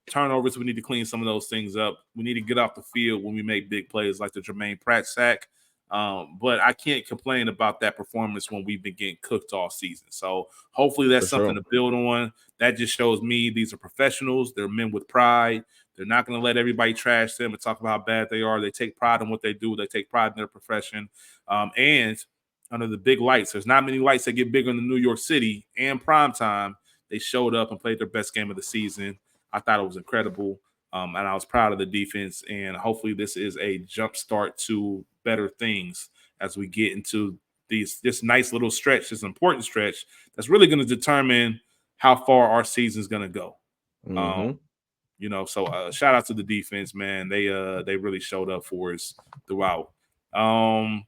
A: Turnovers, we need to clean some of those things up. We need to get off the field when we make big plays like the Jermaine Pratt sack. But I can't complain about that performance when we've been getting cooked all season. So hopefully
B: For
A: that's something
B: sure.
A: to build on. That just shows me these are professionals. They're men with pride. They're not going to let everybody trash them and talk about how bad they are. They take pride in what they do. They take pride in their profession. And under the big lights, there's not many lights that get bigger in the New York City and prime time. They showed up and played their best game of the season. I thought it was incredible. And I was proud of the defense. And hopefully this is a jump start to better things as we get into this nice little stretch, this important stretch that's really going to determine how far our season is going to go. Um,
B: Mm-hmm.
A: so shout out to the defense, man. They really showed up for us throughout. Um,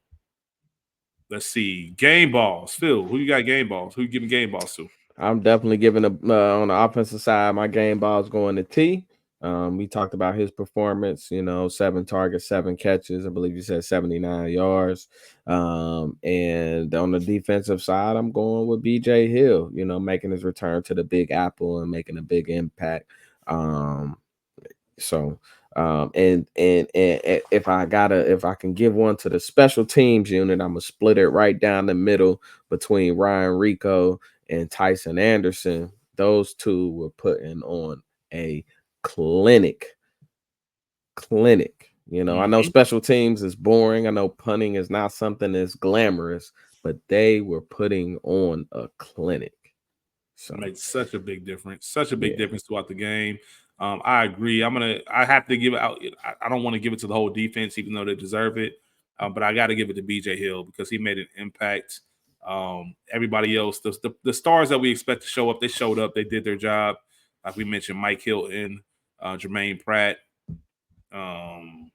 A: Let's see. Game balls. Phil, who you got game balls? Who you giving game balls to?
B: I'm definitely giving on the offensive side, my game ball's going to T. We talked about his performance, 7 targets, 7 catches. I believe you said 79 yards. And on the defensive side, I'm going with BJ Hill, making his return to the Big Apple and making a big impact. Um, so and if I can give one to the special teams unit, I'm gonna split it right down the middle between Ryan Rico and Tyson Anderson. Those two were putting on a clinic. Clinic. I know
A: Mhm.
B: special teams is boring. I know punting is not something that's glamorous, but they were putting on a clinic. So
A: Makes such a big difference. Such a big
B: yeah.
A: difference throughout the game. I agree. I have to give it out. I don't want to give it to the whole defense, even though they deserve it. But I got to give it to BJ Hill because he made an impact. Everybody else, the stars that we expect to show up, they showed up. They did their job. Like we mentioned, Mike Hilton, Jermaine Pratt. Um,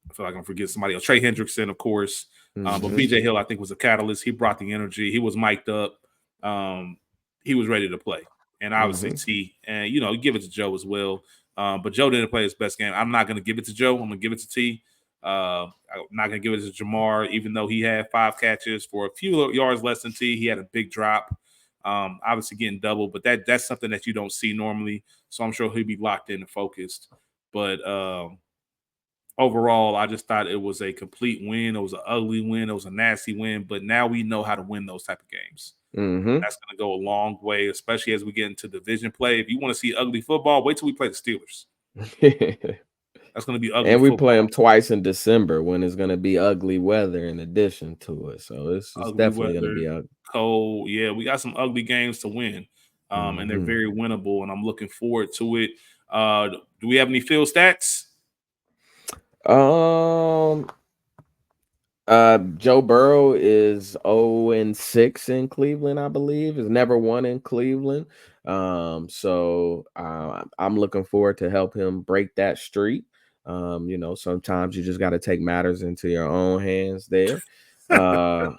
A: I feel like I'm forgetting somebody else. Trey Hendrickson, of course. But
B: Hmm.
A: BJ Hill, I think, was a catalyst. He brought the energy. He was mic'd up. Um, he was ready to play. And obviously
B: Hmm.
A: T. And give it to Joe as well. But Joe didn't play his best game. I'm not gonna give it to Joe. I'm gonna give it to T. I'm not gonna give it to Jamar, even though he had 5 catches for a few yards less than T. He had a big drop. Obviously getting double, but that's something that you don't see normally. So I'm sure he'll be locked in and focused. But overall, I just thought it was a complete win. It was an ugly win. It was a nasty win. But now we know how to win those type of games.
B: Hmm.
A: That's going to go a long way, especially as we get into division play. If you want to see ugly football, wait till we play the Steelers. That's going to be ugly
B: And we play
A: football.
B: them twice in December when it's gonna be ugly weather in addition to it. So it's
A: Ugly
B: definitely gonna
A: weather,
B: be ugly.
A: cold. Yeah, we got some ugly games to win, and they're
B: Hmm.
A: very winnable. And I'm looking forward to it. Do we have any field stats?
B: Um Joe Burrow is 0-6 in Cleveland, I believe. Has never won in Cleveland. I'm looking forward to help him break that streak. Sometimes you just got to take matters into your own hands there. That's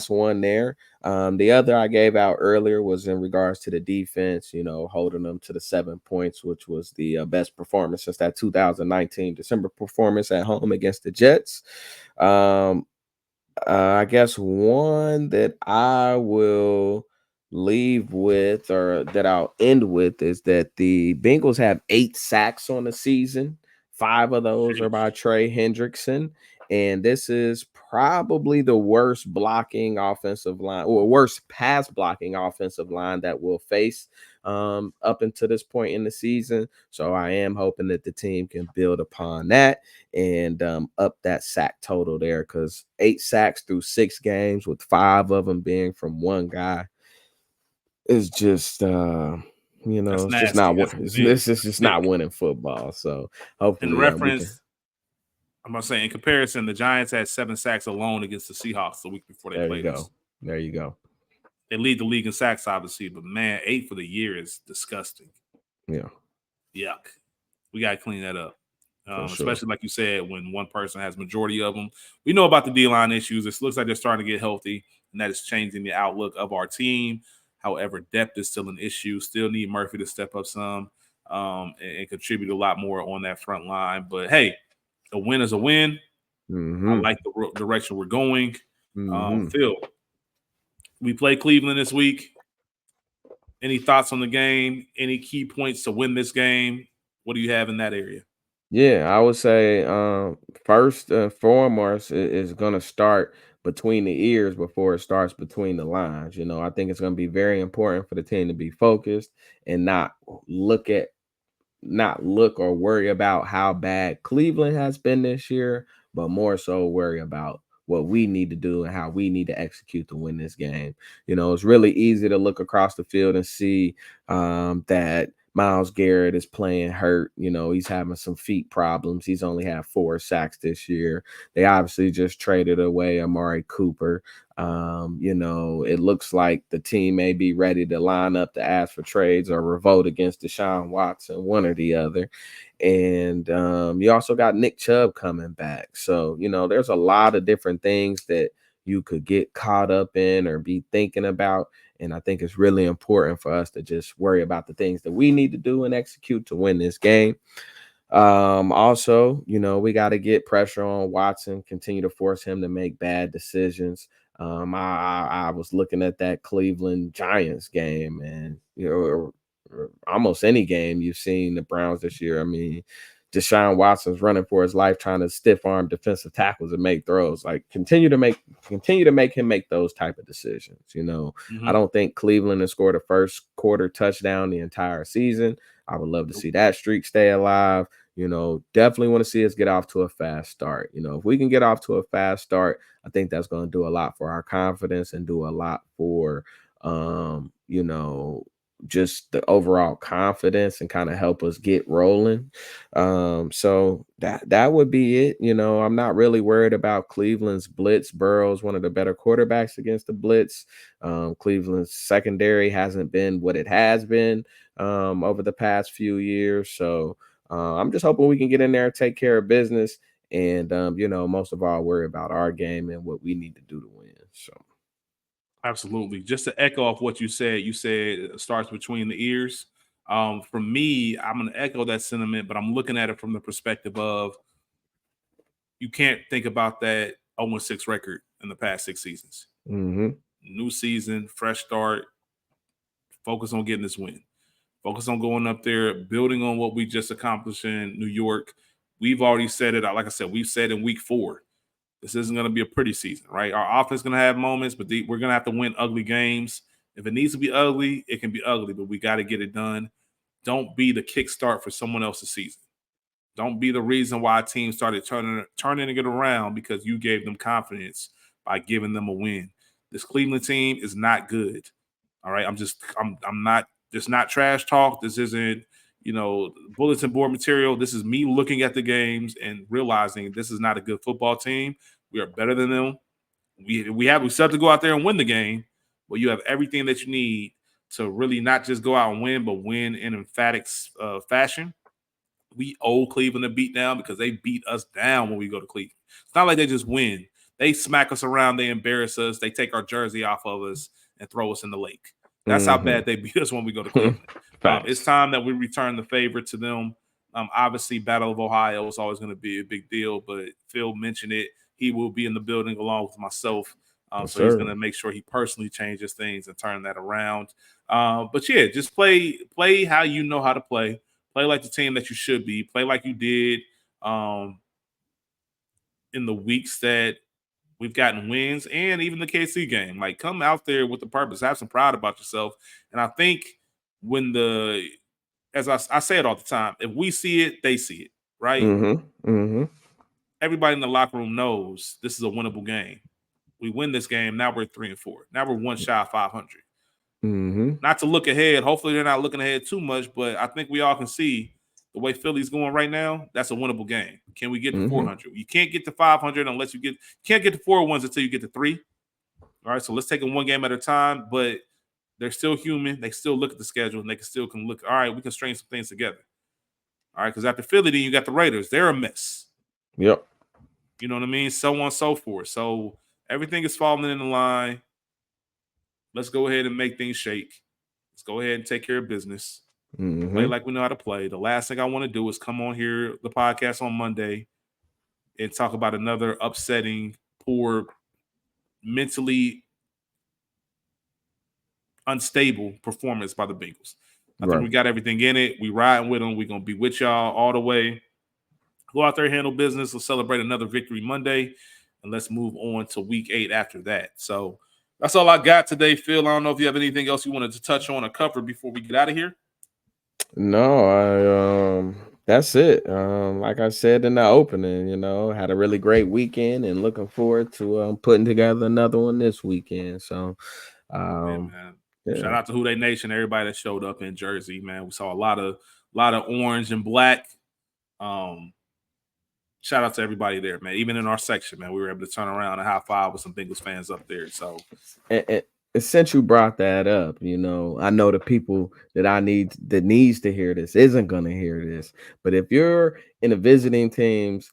B: one there. The other I gave out earlier was in regards to the defense, holding them to the 7 points, which was the best performance since that 2019 December performance at home against the Jets. Um, I guess one that I will leave with or that I'll end with is that the Bengals have 8 sacks on the season. 5 of those are by
A: Sheesh.
B: Trey Hendrickson. And this is probably the worst blocking offensive line or worst pass blocking offensive line that we'll face up until this point in the season. So I am hoping that the team can build upon that and up that sack total there because 8 sacks through 6 games with 5 of them being from one guy is just
A: That's
B: it's just
A: nasty.
B: not
A: That's big.
B: this is
A: That's
B: just
A: big.
B: not winning football. So
A: In
B: hopefully we can.
A: reference, I'm gonna say in comparison, the Giants had 7 sacks alone against the Seahawks the week before they
B: There you
A: played us.
B: go. There you go.
A: They lead the league in sacks, obviously, but man, 8 for the year is disgusting.
B: Yeah,
A: Yuck. We gotta clean that up.
B: for sure.
A: Especially like you said, when one person has majority of them. We know about the D line issues. It looks like they're starting to get healthy, and that is changing the outlook of our team. However, depth is still an issue. Still need Murphy to step up some and contribute a lot more on that front line. But hey, a win is a win. I
B: Mm-hmm.
A: like the direction we're going.
B: Mm-hmm.
A: Phil, we play Cleveland this week. Any thoughts on the game? Any key points to win this game? What do you have in that area?
B: Yeah, I would say first and foremost is gonna start between the ears before it starts between the lines. I think it's gonna be very important for the team to be focused and look at not look or worry about how bad Cleveland has been this year, but more so worry about what we need to do and how we need to execute to win this game. It's really easy to look across the field and see that Myles Garrett is playing hurt. He's having some feet problems. He's only had 4 sacks this year. They obviously just traded away Amari Cooper. It looks like the team may be ready to line up to ask for trades or revolt against Deshaun Watson, one or the other. And you also got Nick Chubb coming back. So, there's a lot of different things that you could get caught up in or be thinking about. And I think it's really important for us to just worry about the things that we need to do and execute to win this game. Also, we got to get pressure on Watson, continue to force him to make bad decisions. I was looking at that Cleveland Giants game, and or almost any game you've seen the Browns this year. I mean, Deshaun Watson's running for his life, trying to stiff arm defensive tackles and make throws. Like continue to make him make those type of decisions. I don't think Cleveland has scored a first quarter touchdown the entire season. I would love to see that streak stay alive. Definitely want to see us get off to a fast start. If we can get off to a fast start, I think that's going to do a lot for our confidence and do a lot for, just the overall confidence and kind of help us get rolling. So that would be it. I'm not really worried about Cleveland's blitz. Burrow's one of the better quarterbacks against the blitz. Cleveland's secondary hasn't been what it has been over the past few years. So I'm just hoping we can get in there and take care of business. And, most of all, worry about our game and what we need to do to win. So.
A: Absolutely. Just to echo off what you said it starts between the ears. For me, I'm going to echo that sentiment, but I'm looking at it from the perspective of you can't think about that 0-6 record in the past 6 seasons.
B: Mm-hmm.
A: New season, fresh start, focus on getting this win. Focus on going up there, building on what we just accomplished in New York. We've already said it. Like I said, we've said in week 4, this isn't going to be a pretty season, right? Our offense is going to have moments, but we're going to have to win ugly games. If it needs to be ugly, it can be ugly, but we got to get it done. Don't be the kickstart for someone else's season. Don't be the reason why a team started turning it around because you gave them confidence by giving them a win. This Cleveland team is not good. All right, I'm not. This not trash talk. This isn't bulletin board material. This is me looking at the games and realizing this is not a good football team. We are better than them. We still have to go out there and win the game, but you have everything that you need to really not just go out and win, but win in emphatic fashion. We owe Cleveland a beat down because they beat us down when we go to Cleveland. It's not like they just win. They smack us around, they embarrass us, they take our jersey off of us and throw us in the lake. That's how bad they beat us when we go to Cleveland. It's time that we return the favor to them. Obviously, Battle of Ohio is always going to be a big deal, but Phil mentioned it. He will be in the building along with myself. So he's going to make sure he personally changes things and turn that around. But yeah, just play how you know how to play. Play like the team that you should be. Play like you did in the weeks that we've gotten wins and even the KC game. Like, come out there with the purpose. Have some pride about yourself. And I think as I say it all the time, if we see it, they see it, right?
B: Mm-hmm. Mm-hmm.
A: Everybody in the locker room knows this is a winnable game. We win this game. Now we're 3-4. Now we're one shy of 500.
B: Mm-hmm.
A: Not to look ahead. Hopefully they're not looking ahead too much, but I think we all can see the way Philly's going right now. That's a winnable game. Can we get to 400? You can't get to 500 unless you can't get to 4 wins until you get to 3. All right, so let's take it one game at a time. But they're still human. They still look at the schedule and they can look. All right, we can string some things together. All right, because after Philly, then you got the Raiders. They're a mess.
B: Yep.
A: You know what I mean? So on and so forth. So everything is falling in the line. Let's go ahead and make things shake. Let's go ahead and take care of business. Play like we know how to play. The last thing I want to do is come on here, the podcast on Monday, and talk about another upsetting, poor, mentally unstable performance by the Bengals. I think we got everything in it. We riding with them. We're going to be with y'all all the way. Go out there, handle business. Let's celebrate another victory Monday, and let's move on to week 8 after that. So that's all I got today, Phil. I don't know if you have anything else you wanted to touch on or cover before we get out of here.
B: No, that's it. Like I said in the opening, had a really great weekend and looking forward to putting together another one this weekend. So
A: man. Shout
B: Yeah.
A: out to Who They Nation, everybody that showed up in Jersey, man. We saw a lot of orange and black. Um, Shout out to everybody there, man. Even in our section, man, we were able to turn around and high five with some Bengals fans up there. So,
B: And since you brought that up, I know the people that needs to hear this isn't gonna hear this. But if you're in a visiting team's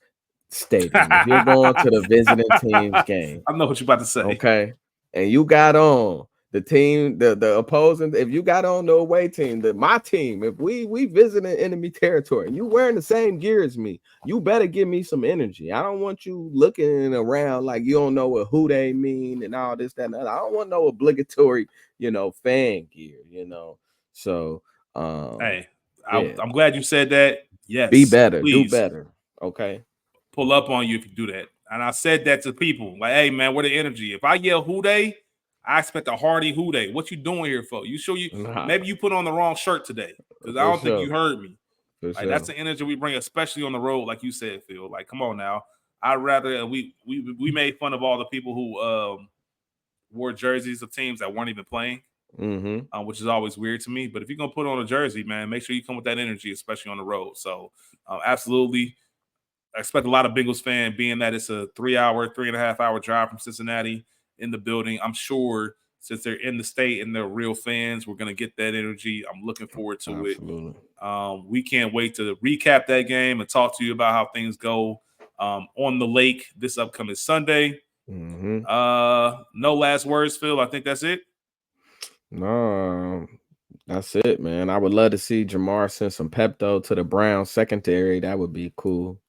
B: stadium, if you're going to the visiting team's game,
A: I know what you're about to say.
B: okay, and you got on the team, the opposing, if you got on the away team, my team, if we visiting enemy territory, and you wearing the same gear as me, you better give me some energy. I don't want you looking around like you don't know what who they mean and all this, that, and that. I don't want no obligatory, fan gear. So
A: Hey,
B: yeah,
A: I'm glad you said that.
B: be
A: Yes,
B: better, do
A: please
B: better. Okay.
A: pull up on you if you do that. And I said that to people like, hey, man, where the energy? If I yell who they, I expect a hearty who they. What you doing here for? You sure
B: Nah,
A: maybe you put on the wrong shirt today because I
B: for
A: don't think you
B: sure.
A: heard me.
B: For
A: Like that's
B: sure.
A: the energy we bring, especially on the road, like you said, Phil. Like, come on now. I'd rather we made fun of all the people who wore jerseys of teams that weren't even playing,
B: Mm-hmm.
A: which is always weird to me. But if you're gonna put on a jersey, man, make sure you come with that energy, especially on the road. So, absolutely, I expect a lot of Bengals fan, being that it's a 3.5 hour drive from Cincinnati in the building. I'm sure since they're in the state and they're real fans, we're gonna get that energy. I'm looking forward to it.
B: Absolutely.
A: We can't wait to recap that game and talk to you about how things go on the lake this upcoming Sunday.
B: Mm-hmm.
A: No last words, Phil. I think that's it.
B: No, that's it, man. I would love to see Jamar send some Pepto to the Browns secondary. That would be cool,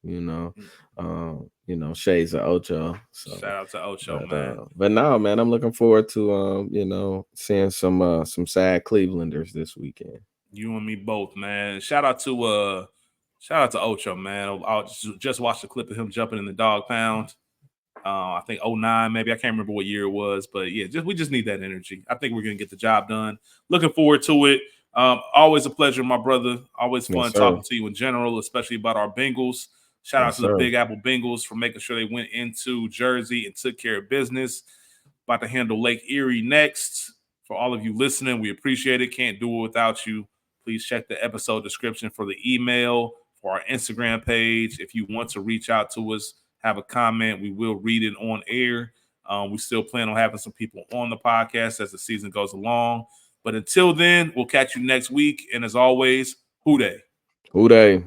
B: shades of Ocho.
A: Shout
B: So
A: out to Ocho,
B: but
A: man.
B: but now, man, I'm looking forward to seeing some sad Clevelanders this weekend.
A: You and me both, man. Shout out to Ocho, man. I'll just watch the clip of him jumping in the dog pound. I think '09, maybe. I can't remember what year it was, but yeah, we just need that energy. I think we're gonna get the job done. Looking forward to it. Always a pleasure, my brother. Always
B: Yes,
A: fun
B: sir.
A: talking to you in general, especially about our Bengals. Shout out
B: Yes,
A: to the
B: sir.
A: Big Apple Bengals for making sure they went into Jersey and took care of business. About to handle Lake Erie next. For all of you listening, we appreciate it. Can't do it without you. Please check the episode description for the email, for our Instagram page. If you want to reach out to us, have a comment, we will read it on air. We still plan on having some people on the podcast as the season goes along. But until then, we'll catch you next week. And as always, Who Dey?
B: Who they?